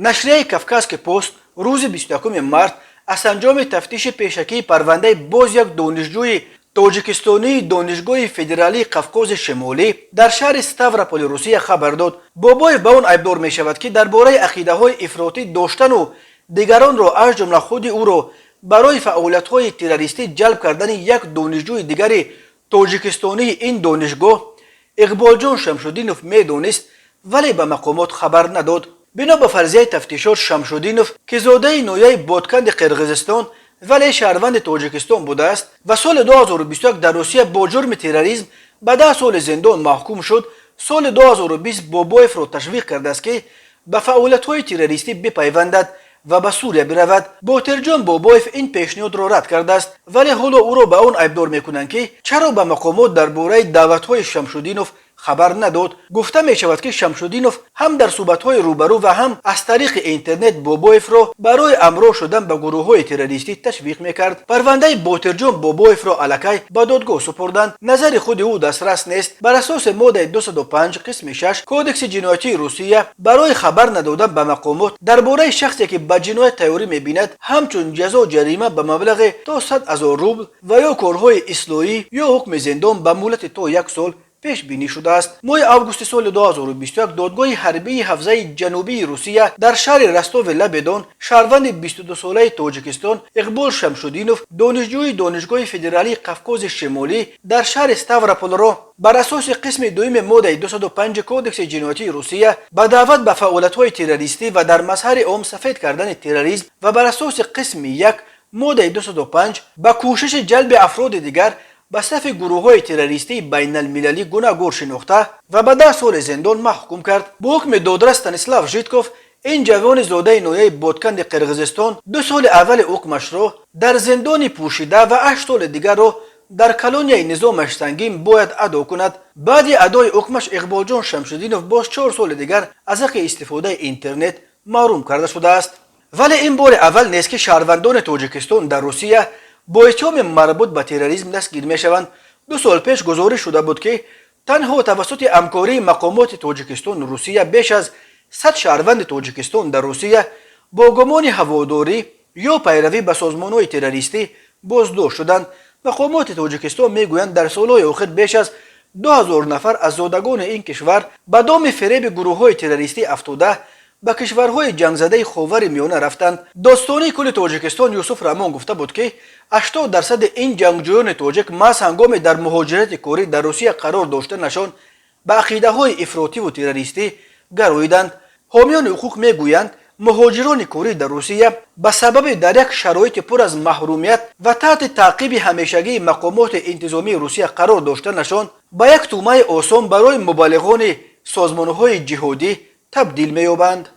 نشریه کافکاسک پست روز 21 مارس از انجام تفتیش پیشکی پرونده باز یک دانشجوی تاجیکستانی دانشگاه فدرالی قفقاز شمالی در شهر ستاوروپول روسیه خبر داد. بابایف به آن ایبدار می شود که درباره عقیده های افراطی داشتن و دیگران را از جمله خود او را برای فعالیت های تروریستی جلب کردن یک دانشجوی دیگر تاجیکستانی این دانشگاه اقبال جان شمشودینوف می دانست، ولی به مقامات خبر نداد. بنا به فرضیه تفتیشات شمشودینوف که زاده نویه بادکند قرقیزستان ولی شهروند تاجیکستان بوده است و سال 2021 در روسیه با جرم تروریسم به 10 سال زندان محکوم شد، سال 2020 بابایف را تشویق کرده است که به فعالیت‌های تروریستی بپیوندد و به سوریه برود. با ترجم بابایف این پیشنهاد را رد کرده است، ولی حالا او را به آن ایبدار میکنند که چرا به مقامات درباره دعوت‌های شمشودینوف خبر نداد. گفته می شود که شمشودینوف هم در صحبت‌های روبرو و هم از طریق اینترنت بابایف را برای همراه شدن به گروه‌های تروریستی تشویق میکرد. پرونده با ترجم بابایف را الکی به دادگاه سپردند. نظر خود او دسترس نیست. بر اساس ماده 205 قسم 6 کودکس جنایتی روسیه برای خبر ندادن به مقامات درباره شخصی که به جنایت تیاری می‌بیند همچون جزا جریمه به مبلغ تا 100,000 روبل و یا کارهای اصلاحی یا حکم زندان به مدت تا 1 سال پیش بینی شده است. ماه آگوست سال 2021 دادگاه حربی حوزه جنوبی روسیه در شهر رستوو لبدان شهروند 22 ساله تاجیکستان اقبال شمشودینوف دانشجوی دانشگاه فدرالی قفقاز شمالی در شهر ستاوروپول را بر اساس قسم دوم ماده 205 کودکس جنایتی روسیه به دعوت به فعالیت‌های تروریستی و در مظهر عام سفید کردن تروریسم و بر اساس قسم 1 ماده 205 به کوشش جلب افراد دیگر به صف گروه‌های تروریستی بین المللی گوناگون شناخته و به 10 سال زندان محکوم کرد. با حکم دادرس استانیسلاو ژیتکوف این جوان زاده نویه بادکند قرقیزستان 2 سال اول حکمش را در زندان پوشیده و 8 سال دیگر را در کلونیای نظامش سنگین باید ادا کند. بعد ادای حکمش اقبال جان شمشودینوف باز 4 سال دیگر از حق استفاده اینترنت محروم کرده شده است. ولی این بار اول نیست که شهروندان تاجیکستان در روسیه با اتهام مربوط به تروریسم دستگیر میشوند. 2 سال پیش گزارش شده بود که تنها توسط همکاری مقامات تاجیکستان و روسیه بیش از 100 شهروند تاجیکستان در روسیه با گمان هواداری یا پیروی به سازمان‌های تروریستی بازداشت شدند. مقامات تاجیکستان میگویند در سالهای اخیر بیش از 2000 نفر از زادگان این کشور به دام فریب گروه‌های تروریستی افتاده به کشورهای جنگ زده خاور میانه رفتند. داستانی کل تاجیکستان یوسف رحمان گفته بود که 80% این جنگجویان تاجیک محض هنگام در مهاجرت کاری در روسیه قرار داشتنشان به عقیده‌های افراطی و تروریستی گراییدند. حامیان حقوق میگویند مهاجران کاری در روسیه به سبب در یک شرایط پر از محرومیت و تحت تعقیب همیشگی مقامات انتظامی روسیه قرار داشتنشان به یک تومه آسان برای مبلغان سازمان‌های جهادی تبدیل می‌یابند.